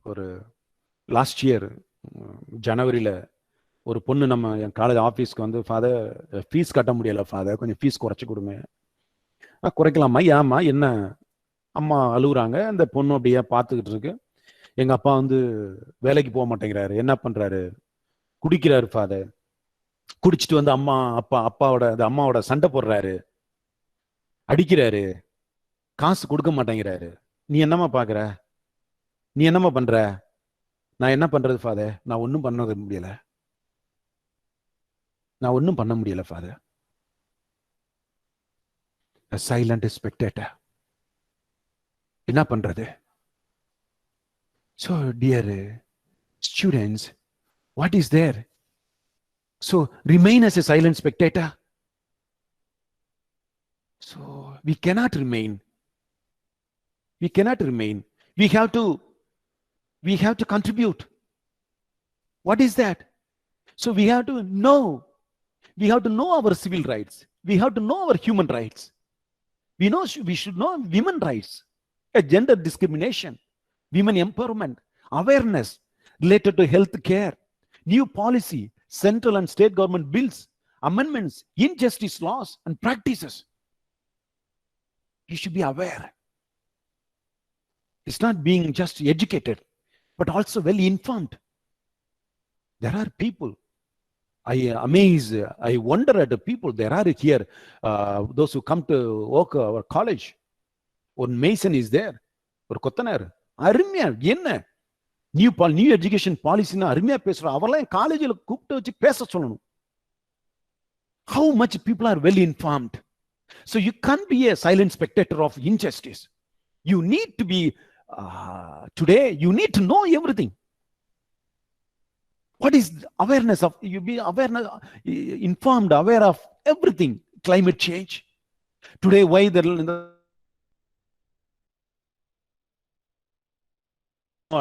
F: ஒரு last year ஜனவரியில ஒரு பொண்ணு நம்ம என் college ஆஃபீஸ்க்கு வந்து, father fees கட்ட முடியல father, கொஞ்சம் fees குறைச்சி கொடுங்க. குறைக்கலாமா? ஏமா என்ன? அம்மா அழுகுறாங்க. அந்த பொண்ணு அப்படியே பார்த்துக்கிட்டு இருக்கு. எங்க அப்பா வந்து வேலைக்கு போக மாட்டேங்கிறாரு, என்ன பண்றாரு? குடிக்கிறாரு ஃபாதர். குடிச்சிட்டு வந்து அம்மாவோட சண்டை போடுறாரு. அடிக்கிறாரு, காசு கொடுக்க மாட்டேங்கிறாரு. நீ என்னம்மா பாக்குற? நீ என்னம்மா பண்ற? நான் என்ன பண்றது ஃபாதர்? நான் ஒன்னும் பண்ண முடியல. நான் ஒன்னும் பண்ண முடியல ஃபாதர். A silent spectator. என்ன பண்றது? So dear students, what is there? So remain as a silent spectator. So we cannot remain. We cannot remain. We have to contribute. What is that? So we have to know. We have to know our civil rights. We have to know our human rights. We should know women rights, a gender discrimination, women empowerment, awareness related to health care, new policy, central and state government bills, amendments, injustice laws and practices. You should be aware. It's not being just educated, but also well informed. There are people, I wonder at the people, there are here, those who come to work our college. One mason is there, ஒரு கொத்தனார், அருமையா என்ன new education பாலிசின்னு அருமையா பேசுறோம். அவரெல்லாம் காலேஜில் கூப்பிட்டு வச்சு பேச சொல்லணும். How much people are well informed. So you can't be a silent spectator of injustice. You need to be, today, you need to know everything. What is awareness of, you be awareness, informed, aware of everything. Climate change. Today, why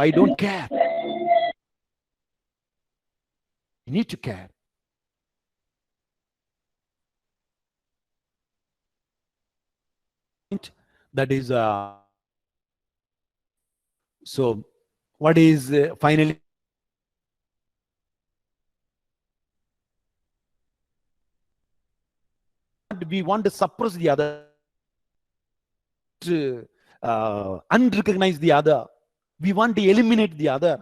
F: I don't care. You need to care. That is, so what is finally we want to suppress the other, to unrecognize the other. We want to eliminate the other.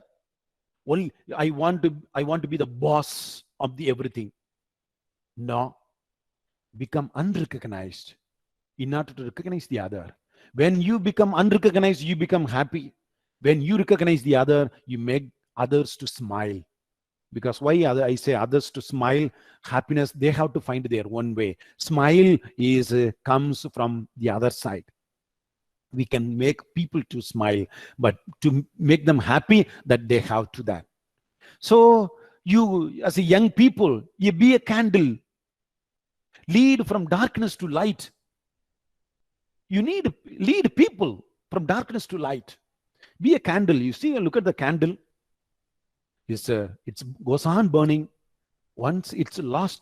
F: Only I want to be the boss of the everything. No, become unrecognized in order to recognize the other. When you become unrecognized, you become happy. When you recognize the other, you make others to smile. Because why I say others to smile? Happiness, they have to find their own way. Smile is comes from the other side. We can make people to smile, but to make them happy, that they have to that. So you, as a young people, you be a candle. Lead from darkness to light. You need lead people from darkness to light. Be a candle. You see, look at the candle. It goes on burning. Once it's lost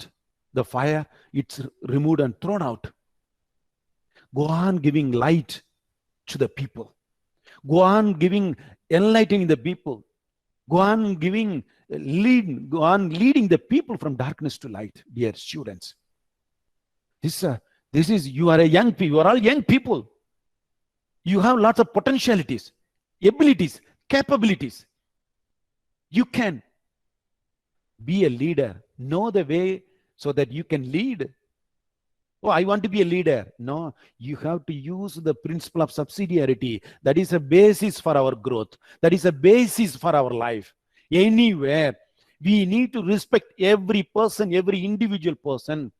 F: the fire, it's removed and thrown out. Go on giving light to the people. Go on giving, enlightening the people. Go on giving, go on leading the people from darkness to light, dear students. This is, you are a young people, you are all young people. You have lots of potentialities, abilities, capabilities. You can be a leader. Know the way so that you can lead. Oh, I want to be a leader. No, you have to use the principle of subsidiarity. That is a basis for our growth. That is a basis for our life. Anywhere, we need to respect every person, every individual person.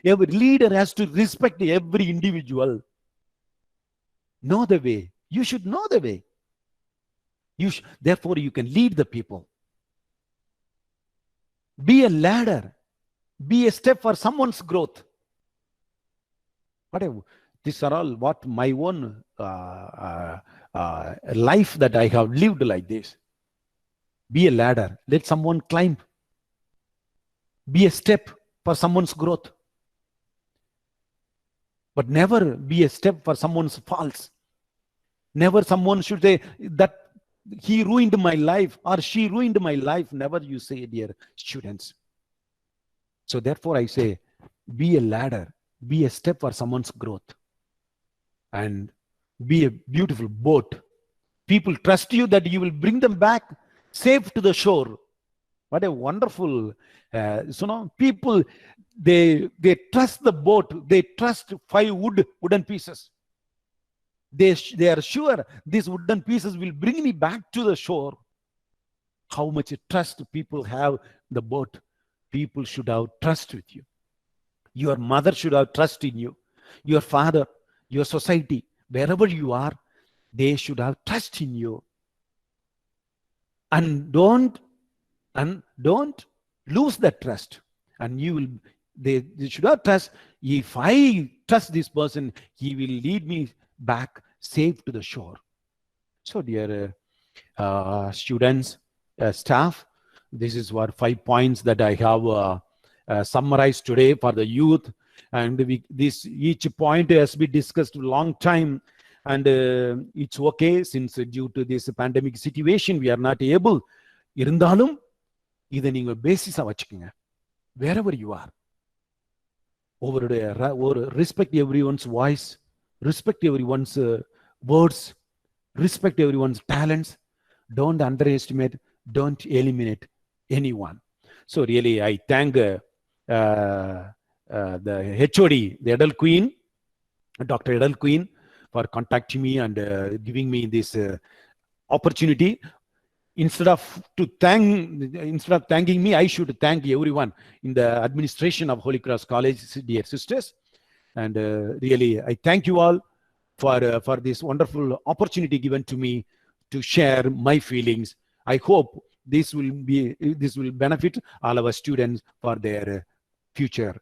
F: Every leader has to respect every individual. Know the way. You should know the way. Therefore, you can lead the people. Be a ladder. Be a step for someone's growth. These are all what my own life that I have lived like this. Be a ladder. Let someone climb. Be a step for someone's growth. But never be a step for someone's faults. Never someone should say that he ruined my life or she ruined my life. Never you say, dear students. So therefore I say, be a ladder. Be a step for someone's growth. And be a beautiful boat. People trust you that you will bring them back safe to the shore. What a wonderful, people, they trust the boat. They trust 5 wooden pieces. They are sure these wooden pieces will bring me back to the shore. How much trust people have the boat. People should have trust with you. Your mother should have trust in you. Your father, your society, wherever you are, they should have trust in you. And don't lose that trust. And they should have trust. If I trust this person, he will lead me back safe to the shore. So dear students, staff, this is what 5 points that I have summarized today for the youth. And each point has been discussed a long time. And it's okay, since due to this pandemic situation, we are not able. Irundhalum, இதை நீங்க பேசிஸா வச்சுக்கோங்க. Wherever you are. Respect everyone's voice, respect everyone's words, respect everyone's talents. Don't underestimate, don't eliminate anyone. So really, I thank the HOD, the Adult Queen, Dr. Adult Queen, for contacting me and giving me this opportunity. Instead of thanking me, I should thank everyone in the administration of Holy Cross College, dear sisters. And really, I thank you all for this wonderful opportunity given to me to share my feelings. I hope this will benefit all our students for their future.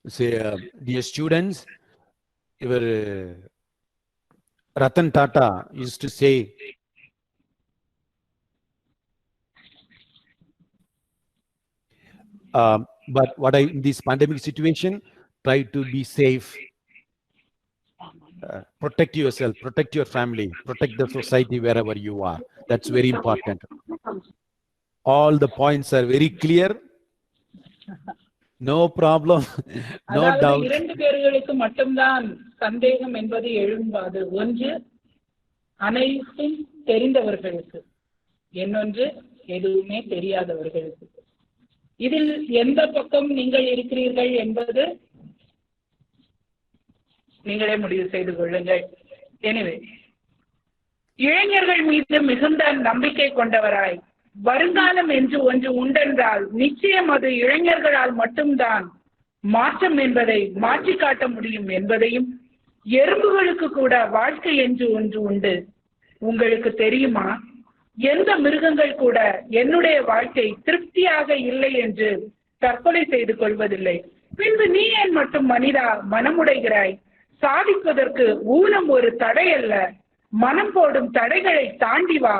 F: Say, dear students, Ratan Tata used to say, but in this pandemic situation, try to be safe. Protect yourself, protect your family, protect the society wherever you are. That's very important. All the points are very clear. No problem. No doubt.
A: இரண்டு பேர்களுக்கு மட்டும்தான் சந்தேகம் என்பது எழும்பாது. ஒன்று அனைத்தும் தெரிந்தவர்களுக்கு, இன்னொன்று எதுவுமே தெரியாதவர்களுக்கு. இதில் எந்த பக்கம் நீங்கள் இருக்கிறீர்கள் என்பது நீங்களே முடிவு செய்து கொள்ளுங்கள். எனவே இளைஞர்கள் மீது மிகுந்த நம்பிக்கை கொண்டவராய், வருங்காலம் என்று ஒன்று உண்டென்றால் நிச்சயம் அது இளைஞர்களால் மட்டும்தான் மாற்றம் என்பதை மாற்றி காட்ட முடியும் என்பதையும், எறும்புகளுக்கு கூட வாழ்க்கை என்று ஒன்று உண்டு. உங்களுக்கு தெரியுமா, எந்த மிருகங்கள் கூட என்னுடைய வாழ்க்கை திருப்தியாக இல்லை என்று தற்கொலை செய்து கொள்வதில்லை. பின்பு நீ ஏன் மட்டும் மனிதா மனமுடைகிறாய்? சாதிப்பதற்கு ஊனம் ஒரு தடை அல்ல, மனம் போடும் தடைகளை தாண்டி வா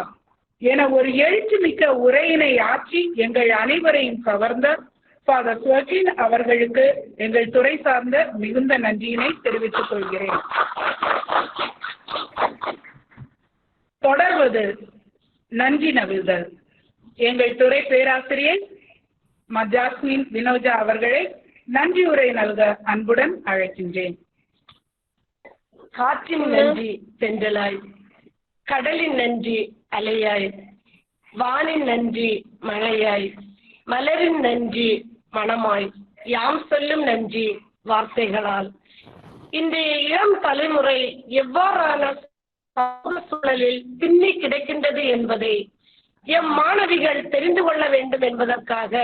A: என ஒரு எழுச்சி மிக்க உரையினை ஆற்றி எங்கள் அனைவரையும் கவர்ந்த ஃபாதர் ஸ்வர்கின் அவர்களுக்கு எங்கள் துறை சார்ந்த மிகுந்த நன்றியினை தெரிவித்துக் கொள்கிறேன். தொடர்வது நன்றி நவில்தல். எங்கள் துறை பேராசிரியை ஜாஸ்மின் வினோஜா அவர்களை நன்றி உரை நல்க அன்புடன் அழைக்கின்றேன்.
G: காற்றின் நன்றி தென்றலாய், கடலின் நன்றி அலையாய், வானின் நன்றி மழையாய், மலரின் நன்றி மனமாய், யாம் சொல்லும் நன்றி வார்த்தைகளால். இன்றைய இளம் தலைமுறை எவ்வாறான சூழலில் பின்னி கிடக்கின்றது என்பதை எம் மாணவிகள் தெரிந்து கொள்ள வேண்டும் என்பதற்காக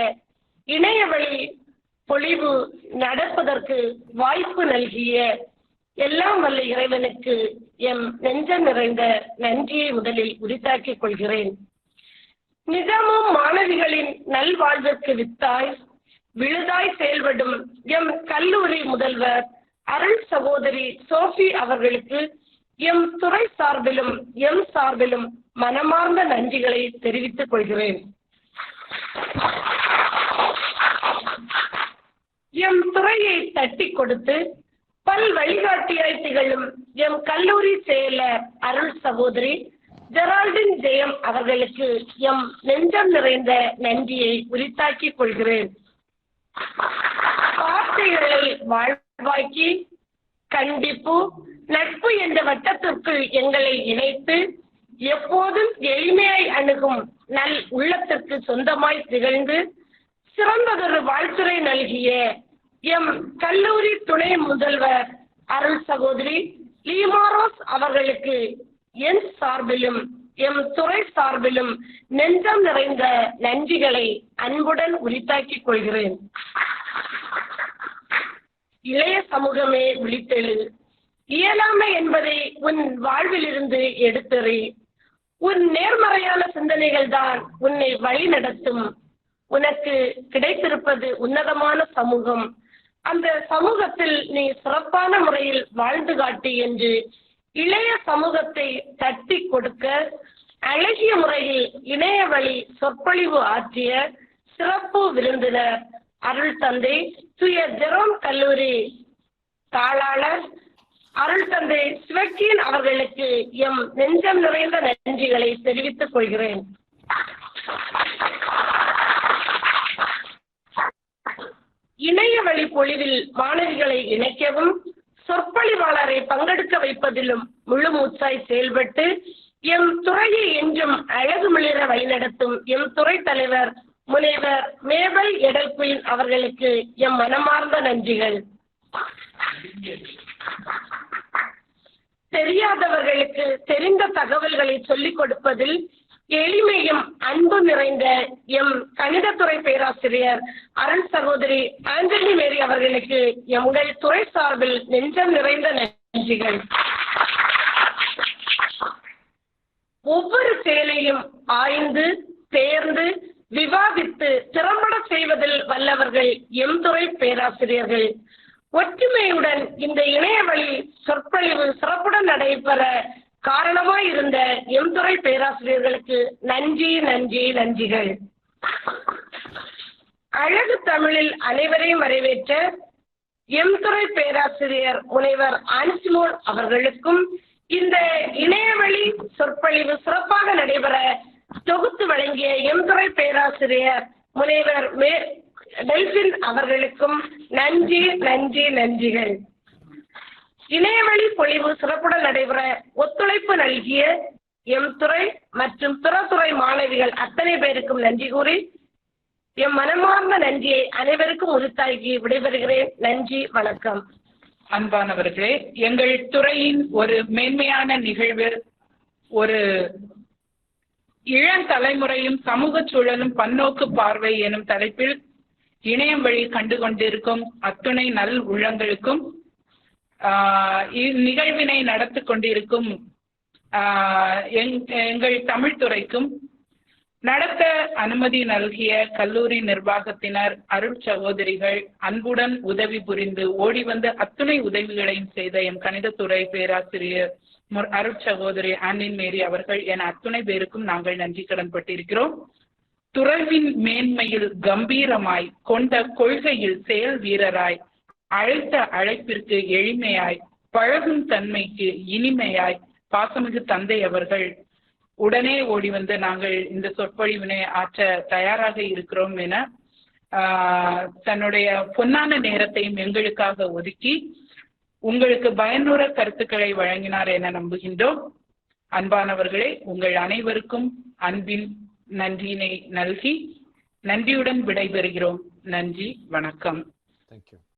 G: இணையவழி பொழிவு நடப்பதற்கு வாய்ப்பு நல்கிய எல்லாம் வல்ல இறைவனுக்கு எம் நெஞ்சம் நிறைந்த நன்றியை முதலில் உரித்தாக்கிக் கொள்கிறேன். நிஜமும் மாணவிகளின் நல்வாழ்விற்கு வித்தாய் விழுதாய் செயல்படும் எம் கல்லூரி முதல்வர் அருள் சகோதரி சோஃபி அவர்களுக்கு எம் துறை சார்பிலும் எம் சார்பிலும் மனமார்ந்த நன்றிகளை தெரிவித்துக் கொள்கிறேன். எம் துறையை தட்டி கொடுத்து பல் வழிகாட்டியாய் திகழும் எம் கல்லூரி செயலர் அருள் சகோதரி ஜெரால்டின் ஜெயம் அவர்களுக்கு எம் நெஞ்சம் நிறைந்த நன்றியை உரித்தாக்கிக் கொள்கிறேன். வார்த்தைகளை வாழ்வாக்கி கண்டிப்பு நட்பு என்ற வட்டத்திற்குள் எங்களை இணைத்து எப்போதும் எளிமையாய் அணுகும் நல் உள்ளத்திற்கு சொந்தமாய் திகழ்ந்து சிறந்ததொரு வாழ்த்துரை நல்கிய எம் கல்லூரி துணை முதல்வர் அருள் சகோதரி லீமாரோஸ் அவர்களுக்கு என் சார்பிலும் எம் துறை சார்பிலும் நெஞ்சம் நிறைந்த நன்றிகளை அன்புடன் உரித்தாக்கிக் கொள்கிறேன். இளைய சமூகமே விழித்தெழு, இயலாமை என்பதை உன் வாழ்விலிருந்து எடுத்தறி. உன் நேர்மறையான சிந்தனைகள் தான் உன்னை வழி நடத்தும். உனக்கு கிடைத்திருப்பது உன்னதமான சமூகம். அந்த சமூகத்தில் நீ சிறப்பான முறையில் வாழ்ந்து காட்டு என்று இளைய சமூகத்தை தட்டி கொடுக்க அழகிய முறையில் இணைய வழி சொற்பொழிவு ஆற்றிய சிறப்பு விருந்தினர் அருள் தந்தை தூய ஜெரோம் கல்லூரி தாளாளர் அருள் தந்தை சிவக்கியன் அவர்களுக்கு எம் நெஞ்சம் நிறைந்த நன்றிகளை தெரிவித்துக் கொள்கிறேன். இணைய வழி பொழிவில் மாணவிகளை இணைக்கவும் சொற்பொழிவாளரை பங்கெடுக்க வைப்பதிலும் முழு மூச்சாய் செயல்பட்டு எம் துறையை என்றும் அழகு மிளிர வழிநடத்தும் எம் துறை தலைவர் முனைவர் மேபல் எடல்குயின் அவர்களுக்கு எம் மனமார்ந்த நன்றிகள். தெரியாதவர்களுக்கு தெரிந்த தகவல்களை சொல்லிக் கொடுப்பதில் எளிமையும் அன்பு நிறைந்த எம் கணிதத்துறை பேராசிரியர் அருள் சகோதரி ஆஞ்சலி மேரி அவர்களுக்கு எங்கள் துறை சார்பில் நெஞ்சம் நிறைந்த நன்றிகள். ஒவ்வொரு செயலையும் ஆய்ந்து தேர்ந்து விவாதித்து திறம்பட செய்வதில் வல்லவர்கள் எம் துறை பேராசிரியர்கள். ஒற்றுமையுடன் இந்த இணைய வழி சொற்பொழிவு சிறப்புடன் நடைபெற காரணமாய் இருந்த எம் துறை பேராசிரியர்களுக்கு நன்றி நன்றி நன்றிகள். அழகு தமிழில் அனைவரையும் வரவேற்ற எம் துறை பேராசிரியர் முனைவர் ஆன்சிமோன் அவர்களுக்கும் இந்த இணையவழி சொற்பொழிவு சிறப்பாக நடைபெற தொகுத்து வழங்கிய எம் துறை பேராசிரியர் முனைவர் டெல்பின் அவர்களுக்கும் நன்றி நன்றி நன்றிகள். இணையவழி பொழிவு சிறப்புடன் நடைபெற ஒத்துழைப்பு நல்கிய எம் துறை மற்றும் பிற துறை மாணவிகள் அத்தனை பேருக்கும் நன்றி கூறி எம் மனமார்ந்த நன்றியை அனைவருக்கும் உரித்தாக்கி விடைபெறுகிறேன். நன்றி, வணக்கம்.
A: அன்பானவர்களே, எங்கள் துறையின் ஒரு மேன்மையான நிகழ்வு, ஒரு இளந்தலைமுறையும் சமூக சூழலும் பன்னோக்கு பார்வை எனும் தலைப்பில் இணையம் வழி கண்டு கொண்டிருக்கும் அத்துணை நல் உள்ளங்களுக்கும் இந்நிகழ்வினை நடத்தி கொண்டிருக்கும் எங்கள் தமிழ் துறைக்கும் நடத்த அனுமதி நல்கிய கல்லூரி நிர்வாகத்தினர், அருள் சகோதரிகள், அன்புடன் உதவி புரிந்து ஓடி வந்து அத்துணை உதவிகளையும் செய்த எம் கணிதத்துறை பேராசிரியர் அருள் சகோதரி ஆன்லின் மேரி அவர்கள் என அத்துணை பேருக்கும் நாங்கள் நன்றி கடன் பட்டிருக்கிறோம். துறவின் மேன்மையில் கம்பீரமாய் கொண்ட கொள்கையில் செயல் வீரராய் அழைத்த அழைப்பிற்கு எளிமையாய் பழகும் தன்மைக்கு இனிமையாய் பாசமிகு தந்தை அவர்கள் உடனே ஓடி வந்து நாங்கள் இந்த சொற்பொழிவினை ஆற்ற தயாராக இருக்கிறோம் என தன்னுடைய பொன்னான நேரத்தையும் எங்களுக்காக ஒதுக்கி உங்களுக்கு பயனுற கருத்துக்களை வழங்கினார் என நம்புகின்றோம். அன்பானவர்களே, உங்கள் அனைவருக்கும் அன்பின் நன்றியினை நல்கி நன்றியுடன் விடைபெறுகிறோம். நன்றி, வணக்கம்.
F: Thank you.